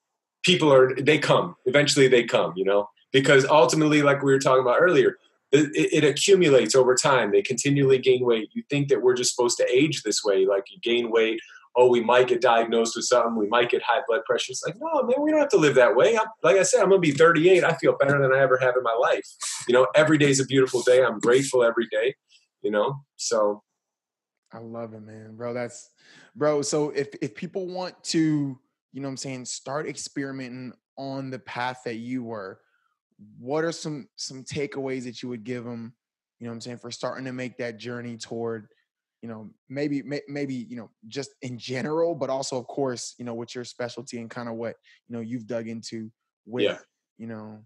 they come. Eventually they come, you know, because ultimately, like we were talking about earlier, it accumulates over time. They continually gain weight. You think that we're just supposed to age this way, like you gain weight. Oh, we might get diagnosed with something. We might get high blood pressure. It's like, no, man, we don't have to live that way. Like I said, I'm going to be 38. I feel better than I ever have in my life. You know, every day is a beautiful day. I'm grateful every day, you know, so. I love it, man, bro. So if people want to, you know what I'm saying, start experimenting on the path that you were, what are some takeaways that you would give them, you know what I'm saying, for starting to make that journey toward, you know, maybe, you know, just in general, but also, of course, you know, with your specialty and kind of what, you know, you've dug into with, you know,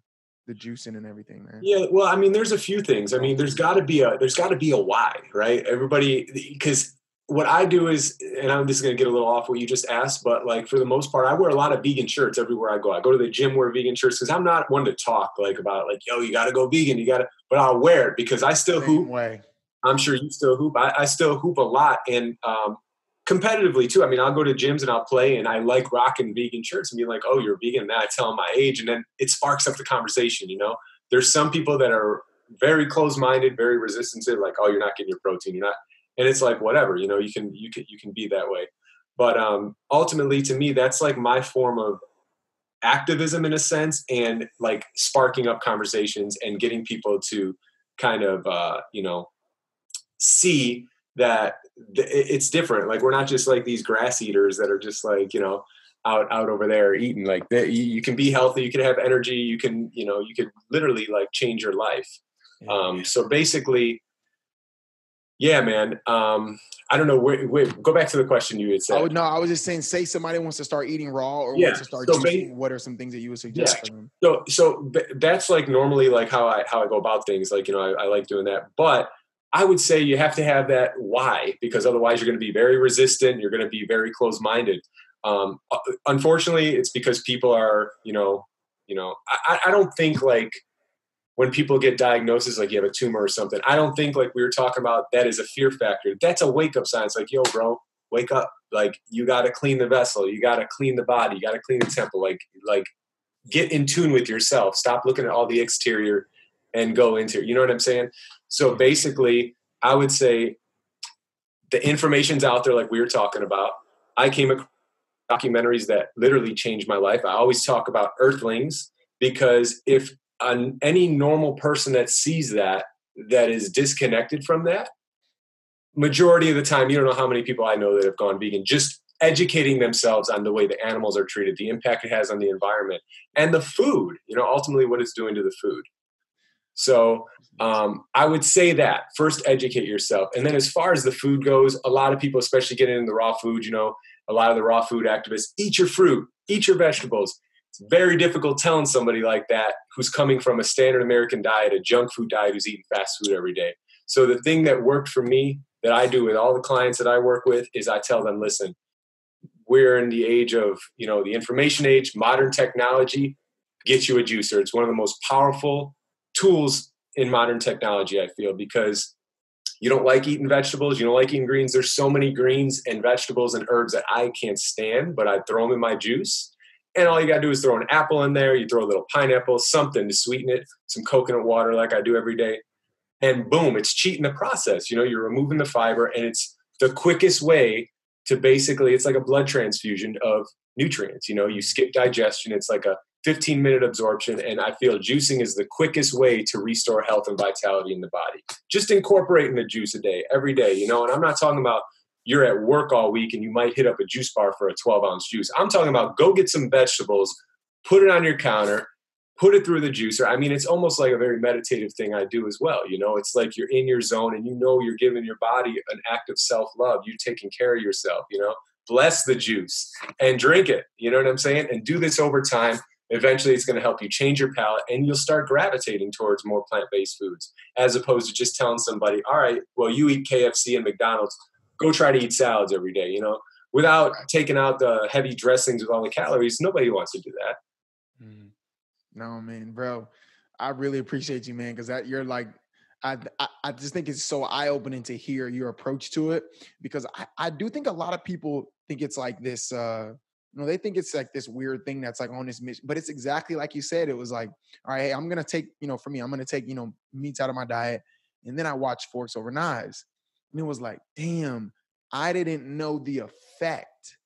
the juicing and everything, man. Yeah, well, I mean, there's a few things. I mean, there's got to be a why, right? Everybody, because what I do is, and I'm just going to get a little off what you just asked, but like for the most part, I wear a lot of vegan shirts everywhere I go. I go to the gym, wear vegan shirts, because I'm not one to talk like about like, yo, you got to go vegan, but I'll wear it because I still hoop. Way. I'm sure you still hoop. I still hoop a lot, and competitively too. I mean, I'll go to gyms and I'll play, and I like rocking vegan shirts and being like, oh, you're vegan. And then I tell them my age, and then it sparks up the conversation. You know, there's some people that are very closed-minded, very resistant to like, oh, you're not getting your protein. You're not, and it's like whatever. You know, you can be that way. But ultimately, to me, that's like my form of activism in a sense, and like sparking up conversations and getting people to kind of you know, see that it's different. Like we're not just like these grass eaters that are just like, you know, out over there eating. Like you can be healthy, you can have energy, you can, you know, you could literally like change your life. So basically, yeah, man. I don't know. Wait, go back to the question you had said. I was just saying, say somebody wants to start eating raw or wants to start juicing. What are some things that you would suggest for them? So that's like normally like how I go about things. Like, you know, I like doing that, but I would say you have to have that why, because otherwise you're going to be very resistant. You're going to be very closed-minded. Unfortunately, it's because people are, you know, I don't think like when people get diagnoses, like you have a tumor or something, I don't think like we were talking about that is a fear factor. That's a wake-up sign. It's like, yo, bro, wake up. Like you got to clean the vessel. You got to clean the body. You got to clean the temple. Like get in tune with yourself. Stop looking at all the exterior and go into it. You know what I'm saying? So basically, I would say the information's out there like we were talking about. I came across documentaries that literally changed my life. I always talk about Earthlings because if any normal person that sees that is disconnected from that, majority of the time, you don't know how many people I know that have gone vegan, just educating themselves on the way the animals are treated, the impact it has on the environment, and the food, ultimately what it's doing to the food. So I would say that first educate yourself. And then as far as the food goes, a lot of people, especially getting into the raw food, a lot of the raw food activists, eat your fruit, eat your vegetables. It's very difficult telling somebody like that who's coming from a standard American diet, a junk food diet, who's eating fast food every day. So the thing that worked for me, that I do with all the clients that I work with, is I tell them, listen, we're in the age of, the information age, modern technology. Get you a juicer. It's one of the most powerful tools in modern technology, I feel, because you don't like eating vegetables, you don't like eating greens. There's so many greens and vegetables and herbs that I can't stand, but I throw them in my juice. And all you got to do is throw an apple in there. You throw a little pineapple, something to sweeten it, some coconut water like I do every day. And boom, it's cheating the process. You're removing the fiber, and it's the quickest way to basically, it's like a blood transfusion of nutrients. You skip digestion. It's like a 15-minute absorption. And I feel juicing is the quickest way to restore health and vitality in the body. Just incorporating the juice a day, every day, and I'm not talking about you're at work all week and you might hit up a juice bar for a 12-ounce juice. I'm talking about go get some vegetables, put it on your counter, put it through the juicer. I mean, it's almost like a very meditative thing I do as well. It's like you're in your zone and you're giving your body an act of self-love. You're taking care of yourself, bless the juice and drink it. You know what I'm saying? And do this over time. Eventually it's going to help you change your palate, and you'll start gravitating towards more plant-based foods, as opposed to just telling somebody, all right, well, you eat KFC and McDonald's, go try to eat salads every day, without taking out the heavy dressings with all the calories. Nobody wants to do that. Mm. No, man, bro, I really appreciate you, man, because that you're like, I just think it's so eye-opening to hear your approach to it, because I do think a lot of people think it's like this, they think it's like this weird thing that's like on this mission, but it's exactly like you said. It was like, all right, hey, I'm going to take, for me, I'm going to take, meats out of my diet. And then I watched Forks Over Knives, and it was like, damn, I didn't know the effect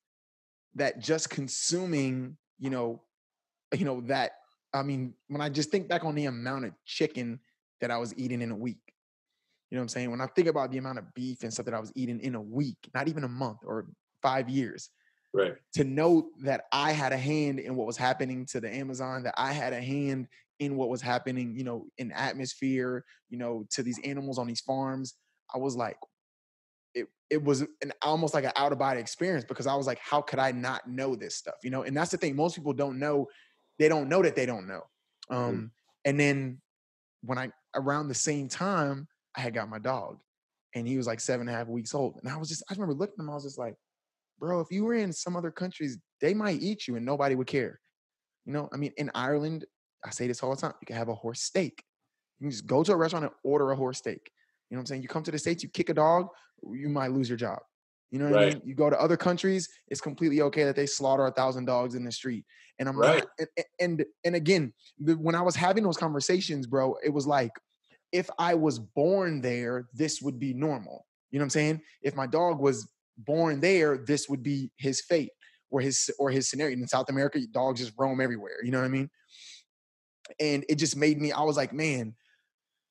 that just consuming, that, I mean, when I just think back on the amount of chicken that I was eating in a week, you know what I'm saying? When I think about the amount of beef and stuff that I was eating in a week, not even a month or 5 years, right? To know that I had a hand in what was happening to the Amazon, that I had a hand in what was happening, in atmosphere, to these animals on these farms, I was like, it was almost like an out of body experience, because I was like, how could I not know this stuff? And that's the thing. Most people don't know. They don't know that they don't know. And then around the same time, I had got my dog, and he was like 7.5 weeks old. And I remember looking at him, I was just like, bro, if you were in some other countries, they might eat you and nobody would care. I mean, in Ireland, I say this all the time, you can have a horse steak. You can just go to a restaurant and order a horse steak. You know what I'm saying? You come to the States, you kick a dog, you might lose your job. You know what I mean? You go to other countries, it's completely okay that they slaughter 1,000 dogs in the street. And I'm not, and again, when I was having those conversations, bro, it was like, if I was born there, this would be normal. You know what I'm saying? If my dog was born there, this would be his fate or his scenario. In South America, dogs just roam everywhere. You know what I mean? And it just made me, I was like, man,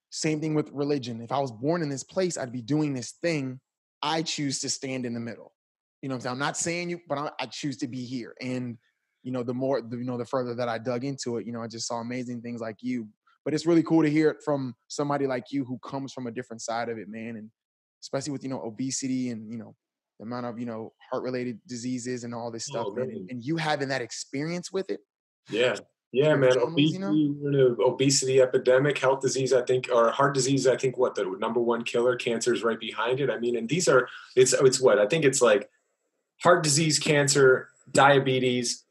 same thing with religion. If I was born in this place, I'd be doing this thing. I choose to stand in the middle. You know what I'm saying? I'm not saying you, but I choose to be here. And, the further that I dug into it, I just saw amazing things like you. But it's really cool to hear it from somebody like you who comes from a different side of it, man. And especially with, obesity and, the amount of, heart-related diseases and all this stuff, man. And you having that experience with it. Yeah, man. Obesity, obesity epidemic, health disease, I think, or heart disease, I think what the number one killer, cancer is right behind it. I mean, and these are, it's what, I think it's like heart disease, cancer, diabetes,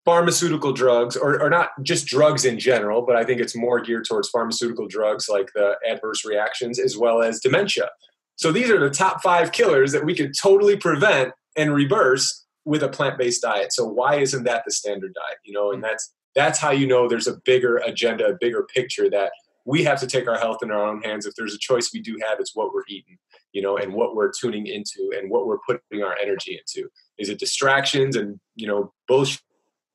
pharmaceutical drugs, or not just drugs in general, but I think it's more geared towards pharmaceutical drugs, like the adverse reactions, as well as dementia. So these are the top 5 killers that we could totally prevent and reverse with a plant-based diet. So why isn't that the standard diet? And that's how there's a bigger agenda, a bigger picture, that we have to take our health in our own hands. If there's a choice we do have, it's what we're eating, and what we're tuning into and what we're putting our energy into. Is it distractions and, bullshit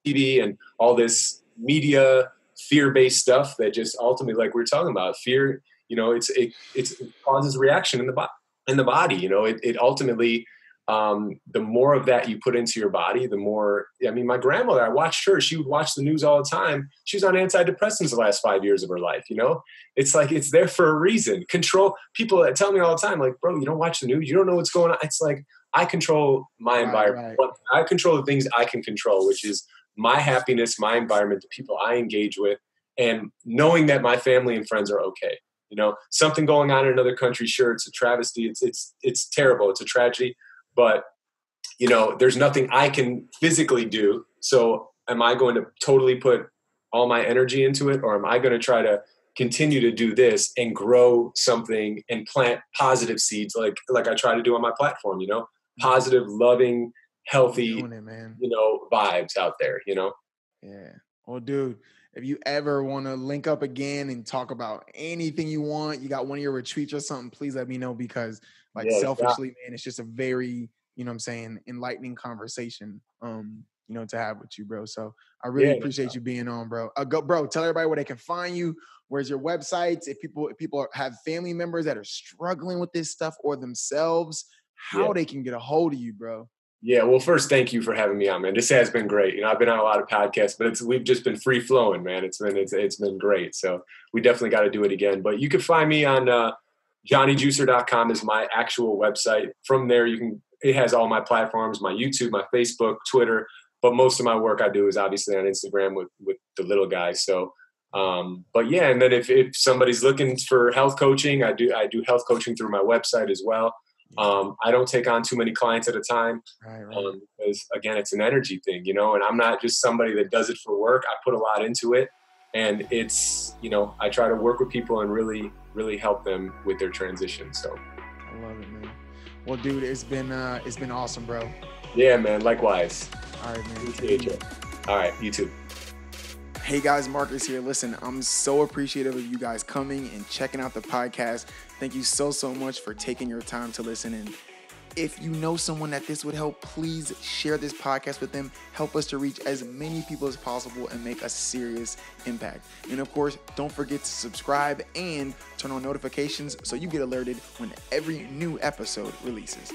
TV and all this media fear-based stuff that just ultimately, like we were talking about, fear, it causes reaction in the body. and the body. You know, it ultimately, the more of that you put into your body, the more. I mean, my grandmother, I watched her. She would watch the news all the time. She was on antidepressants the last 5 years of her life. You know, it's like it's there for a reason. Control people that tell me all the time, like, bro, you don't watch the news. You don't know what's going on. It's like I control my environment. Right. I control the things I can control, which is my happiness, my environment, the people I engage with, and knowing that my family and friends are okay. You know, something going on in another country, sure, it's a travesty. It's terrible. It's a tragedy. But, you know, there's nothing I can physically do. So am I going to totally put all my energy into it? Or am I going to try to continue to do this and grow something and plant positive seeds like I try to do on my platform, you know, positive, loving, healthy, Doing it, man. you know, vibes out there, you know? Yeah. Well, dude, if you ever want to link up again and talk about anything you want, you got one of your retreats or something, please let me know, because like Yeah. selfishly, man, it's just a very, you know what I'm saying, enlightening conversation, you know, to have with you, bro. So I really Yeah. appreciate you being on, bro. Bro, tell everybody where they can find you. Where's your websites? If people have family members that are struggling with this stuff or themselves, Yeah. how they can get a hold of you, bro. Yeah, well, first, thank you for having me on, man. This has been great. You know, I've been on a lot of podcasts, but we've just been free flowing, man. It's been great. So we definitely got to do it again. But you can find me on JonnyJuicer.com is my actual website. From there, it has all my platforms, my YouTube, my Facebook, Twitter. But most of my work I do is obviously on Instagram with the little guys. So, but yeah, and then if somebody's looking for health coaching, I do health coaching through my website as well. I don't take on too many clients at a time. Right. Because again, it's an energy thing, you know, and I'm not just somebody that does it for work. I put a lot into it, and it's, you know, I try to work with people and really, really help them with their transition. So I love it, man. Well, dude, it's been awesome, bro. yeah, man. Likewise. All right, man. Appreciate you. All right, you too. Hey guys, Marcus here. Listen, I'm so appreciative of you guys coming and checking out the podcast. Thank you so much for taking your time to listen. And if you know someone that this would help, please share this podcast with them. Help us to reach as many people as possible and make a serious impact. And of course, don't forget to subscribe and turn on notifications so you get alerted when every new episode releases.